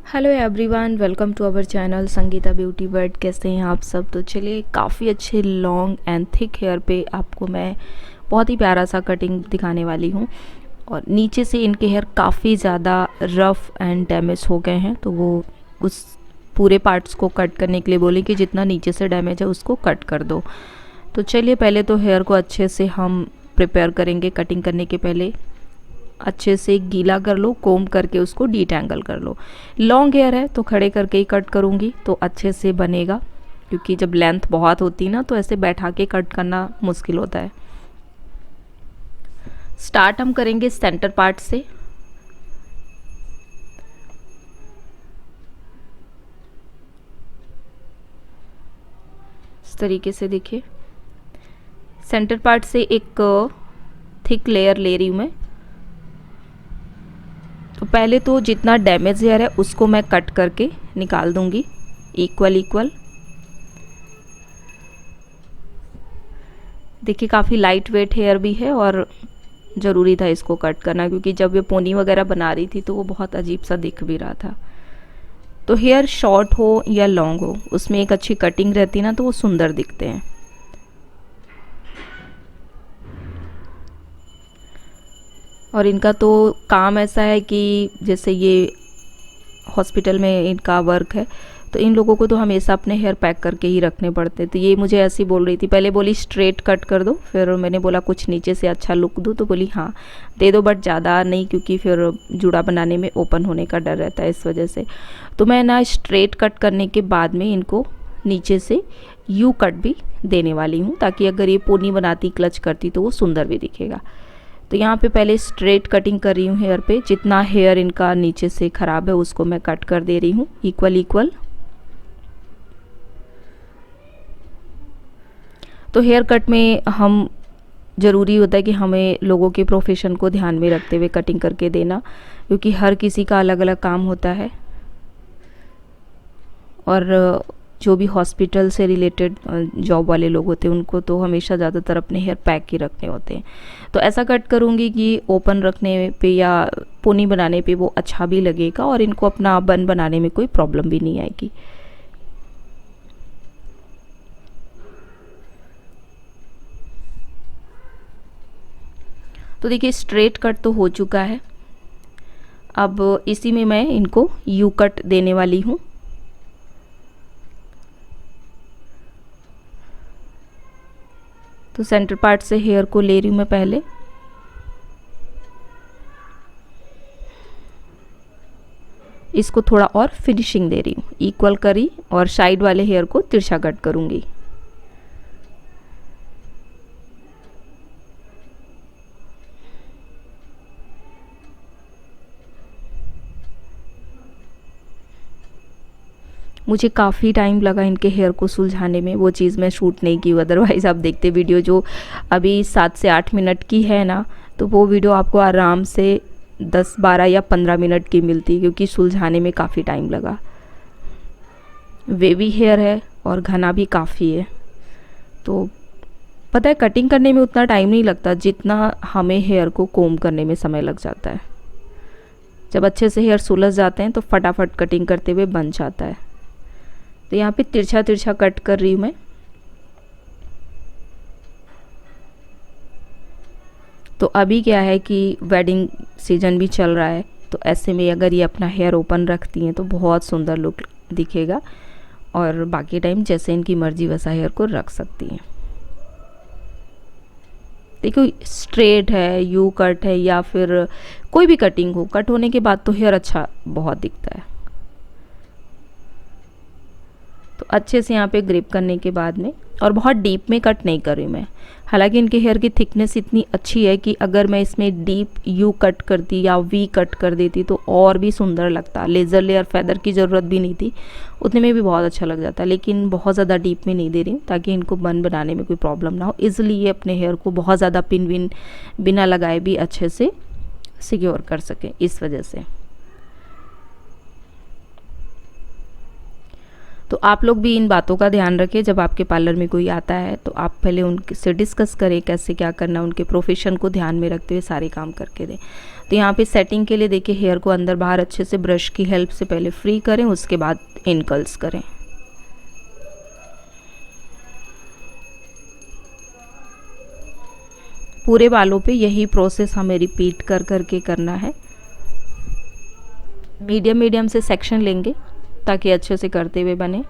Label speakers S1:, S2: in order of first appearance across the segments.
S1: Hello everyone, welcome to our channel Sangeeta beauty world. कैसे हैं आप सब? तो चलिए, काफ़ी अच्छे लॉन्ग एंड थिक हेयर पे आपको मैं बहुत ही प्यारा सा कटिंग दिखाने वाली हूँ। और नीचे से इनके हेयर काफ़ी ज़्यादा रफ़ एंड डैमेज हो गए हैं, तो वो उस पूरे पार्ट्स को कट करने के लिए बोले कि जितना नीचे से डैमेज है उसको कट कर दो। तो चलिए, पहले तो हेयर को अच्छे से हम प्रिपेयर करेंगे। कटिंग करने के पहले अच्छे से गीला कर लो, कोम करके उसको डीटैंगल कर लो। लॉन्ग हेयर है तो खड़े करके ही कट करूँगी तो अच्छे से बनेगा, क्योंकि जब लेंथ बहुत होती है ना तो ऐसे बैठा के कट करना मुश्किल होता है। स्टार्ट हम करेंगे सेंटर पार्ट से। इस तरीके से देखिए, सेंटर पार्ट से एक थिक लेयर ले रही हूँ मैं। तो पहले तो जितना डैमेज हेयर है उसको मैं कट करके निकाल दूंगी इक्वल। देखिए, काफ़ी लाइट वेट हेयर भी है और ज़रूरी था इसको कट करना, क्योंकि जब ये पोनी वगैरह बना रही थी तो वो बहुत अजीब सा दिख भी रहा था। तो हेयर शॉर्ट हो या लॉन्ग हो, उसमें एक अच्छी कटिंग रहती है ना, तो वो सुंदर दिखते हैं। और इनका तो काम ऐसा है कि जैसे ये हॉस्पिटल में इनका वर्क है, तो इन लोगों को तो हमेशा अपने हेयर पैक करके ही रखने पड़ते हैं। तो ये मुझे ऐसी बोल रही थी, पहले बोली स्ट्रेट कट कर दो, फिर मैंने बोला कुछ नीचे से अच्छा लुक दूँ, तो बोली हाँ दे दो, बट ज़्यादा नहीं, क्योंकि फिर जूड़ा बनाने में ओपन होने का डर रहता है, इस वजह से। तो मैं ना स्ट्रेट कट करने के बाद में इनको नीचे से यू कट भी देने वाली हूँ, ताकि अगर ये पोनी बनाती, क्लच करती, तो वो सुंदर भी दिखेगा। तो यहाँ पे पहले स्ट्रेट कटिंग कर रही हूँ हेयर पे। जितना हेयर इनका नीचे से ख़राब है उसको मैं कट कर दे रही हूँ इक्वल। तो हेयर कट में हम ज़रूरी होता है कि हमें लोगों के प्रोफेशन को ध्यान में रखते हुए कटिंग करके देना, क्योंकि हर किसी का अलग अलग काम होता है। और जो भी हॉस्पिटल से रिलेटेड जॉब वाले लोग होते हैं उनको तो हमेशा ज़्यादातर अपने हेयर पैक ही रखने होते हैं। तो ऐसा कट करूँगी कि ओपन रखने पे या पोनी बनाने पे वो अच्छा भी लगेगा और इनको अपना बन बनाने में कोई प्रॉब्लम भी नहीं आएगी। तो देखिए, स्ट्रेट कट तो हो चुका है। अब इसी में मैं इनको यू कट देने वाली हूँ। तो सेंटर पार्ट से हेयर को ले रही हूँ मैं पहले, इसको थोड़ा और फिनिशिंग दे रही हूँ, इक्वल करी और साइड वाले हेयर को तिरछा कट करूँगी। मुझे काफ़ी टाइम लगा इनके हेयर को सुलझाने में, वो चीज़ मैं शूट नहीं की, अदरवाइज़ आप देखते वीडियो जो अभी 7 से 8 मिनट की है ना, तो वो वीडियो आपको आराम से 10, 12 या 15 मिनट की मिलती, क्योंकि सुलझाने में काफ़ी टाइम लगा। वेवी हेयर है और घना भी काफ़ी है। तो पता है, कटिंग करने में उतना टाइम नहीं लगता जितना हमें हेयर को कोम करने में समय लग जाता है। जब अच्छे से हेयर सुलझ जाते हैं तो फटाफट कटिंग करते हुए बन जाता है। तो यहाँ पे तिरछा तिरछा कट कर रही हूँ मैं। तो अभी क्या है कि वेडिंग सीजन भी चल रहा है, तो ऐसे में अगर ये अपना हेयर ओपन रखती हैं तो बहुत सुंदर लुक दिखेगा, और बाकी टाइम जैसे इनकी मर्जी वैसा हेयर को रख सकती हैं। देखो, स्ट्रेट है, यू कट है, या फिर कोई भी कटिंग हो, कट होने के बाद तो हेयर अच्छा बहुत दिखता है। तो अच्छे से यहाँ पे ग्रिप करने के बाद में, और बहुत डीप में कट नहीं कर रही मैं। हालांकि इनके हेयर की थिकनेस इतनी अच्छी है कि अगर मैं इसमें डीप यू कट करती या वी कट कर देती तो और भी सुंदर लगता। लेज़र लेयर फेदर की ज़रूरत भी नहीं थी, उतने में भी बहुत अच्छा लग जाता। लेकिन बहुत ज़्यादा डीप में नहीं दे रही हूँ, ताकि इनको बन बनाने में कोई प्रॉब्लम ना हो। ईज़िली ये अपने हेयर को बहुत ज़्यादा पिन विन बिना लगाए भी अच्छे से सिक्योर कर सकें, इस वजह से। तो आप लोग भी इन बातों का ध्यान रखें, जब आपके पार्लर में कोई आता है तो आप पहले उनसे डिस्कस करें कैसे क्या करना, उनके प्रोफेशन को ध्यान में रखते हुए सारे काम करके दें। तो यहाँ पे सेटिंग के लिए देखिए हेयर को अंदर बाहर अच्छे से ब्रश की हेल्प से पहले फ्री करें, उसके बाद इनकल्स करें। पूरे बालों पे यही प्रोसेस हमें रिपीट कर करके करना है। मीडियम मीडियम से सेक्शन लेंगे ताकि अच्छे से करते हुए बने।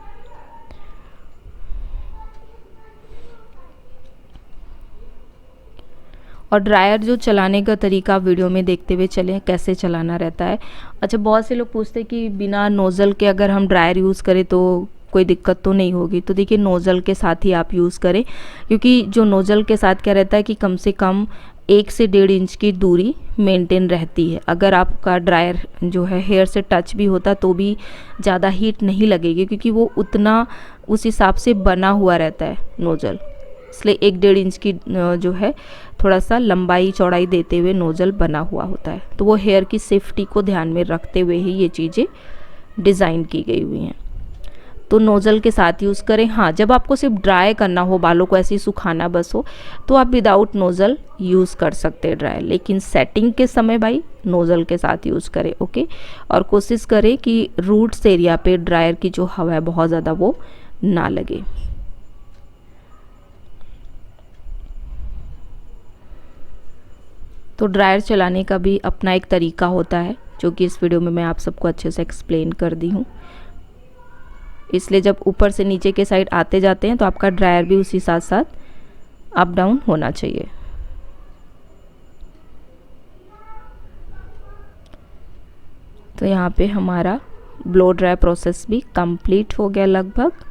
S1: और ड्रायर जो चलाने का तरीका वीडियो में देखते हुए चलें, कैसे चलाना रहता है। अच्छा, बहुत से लोग पूछते हैं कि बिना नोज़ल के अगर हम ड्रायर यूज़ करें तो कोई दिक्कत तो नहीं होगी। तो देखिए नोज़ल के साथ ही आप यूज़ करें, क्योंकि जो नोज़ल के साथ क्या रहता है कि कम से कम 1 से 1.5 इंच की दूरी मेंटेन रहती है। अगर आपका ड्रायर जो है हेयर से टच भी होता तो भी ज़्यादा हीट नहीं लगेगी, क्योंकि वो उतना उस हिसाब से बना हुआ रहता है नोज़ल। इसलिए 1-1.5 इंच की जो है थोड़ा सा लंबाई चौड़ाई देते हुए नोज़ल बना हुआ होता है। तो वो हेयर की सेफ्टी को ध्यान में रखते हुए ही ये चीज़ें डिज़ाइन की गई हुई हैं। तो नोज़ल के साथ यूज़ करें। हाँ, जब आपको सिर्फ ड्राई करना हो, बालों को ऐसे ही सुखाना बस हो, तो आप विदाउट नोज़ल यूज़ कर सकते हैं ड्राई, लेकिन सेटिंग के समय भाई नोज़ल के साथ यूज़ करें। ओके, और कोशिश करें कि रूट्स एरिया पे ड्रायर की जो हवा है बहुत ज़्यादा वो ना लगे। तो ड्रायर चलाने का भी अपना एक तरीका होता है, जो कि इस वीडियो में मैं आप सबको अच्छे से एक्सप्लेन कर दी हूँ। इसलिए जब ऊपर से नीचे के साइड आते जाते हैं तो आपका ड्रायर भी उसी साथ साथ अप डाउन होना चाहिए। तो यहाँ पे हमारा ब्लो ड्राई प्रोसेस भी कंप्लीट हो गया लगभग।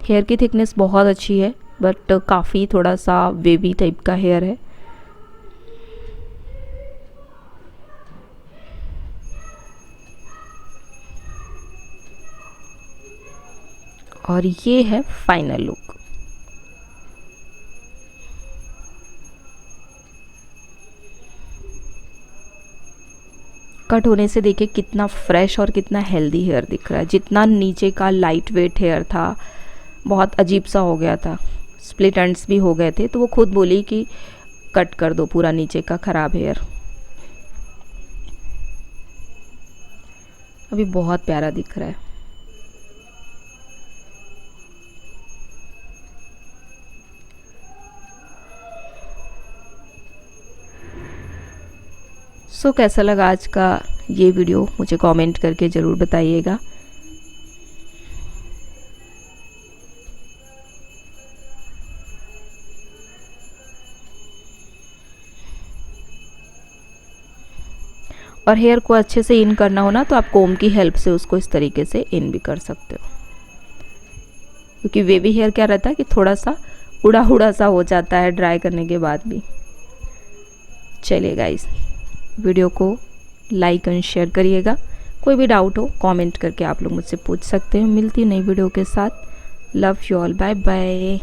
S1: हेयर की थिकनेस बहुत अच्छी है, बट काफ़ी थोड़ा सा वेवी टाइप का हेयर है। और ये है फाइनल लुक। कट होने से देखिए कितना फ्रेश और कितना हेल्दी हेयर दिख रहा है। जितना नीचे का लाइट वेट हेयर था, बहुत अजीब सा हो गया था, स्प्लिट एंड्स भी हो गए थे, तो वो खुद बोली कि कट कर दो पूरा नीचे का ख़राब हेयर। अभी बहुत प्यारा दिख रहा है। सो कैसा लगा आज का ये वीडियो, मुझे कमेंट करके ज़रूर बताइएगा। और हेयर को अच्छे से इन करना हो ना, तो आप कोम की हेल्प से उसको इस तरीके से इन भी कर सकते हो, क्योंकि वेवी हेयर क्या रहता है कि थोड़ा सा उड़ा उड़ा सा हो जाता है ड्राई करने के बाद भी। चलिए गाइस, वीडियो को लाइक एंड शेयर करिएगा। कोई भी डाउट हो कमेंट करके आप लोग मुझसे पूछ सकते हैं। मिलती नई वीडियो के साथ। Love you all, bye bye.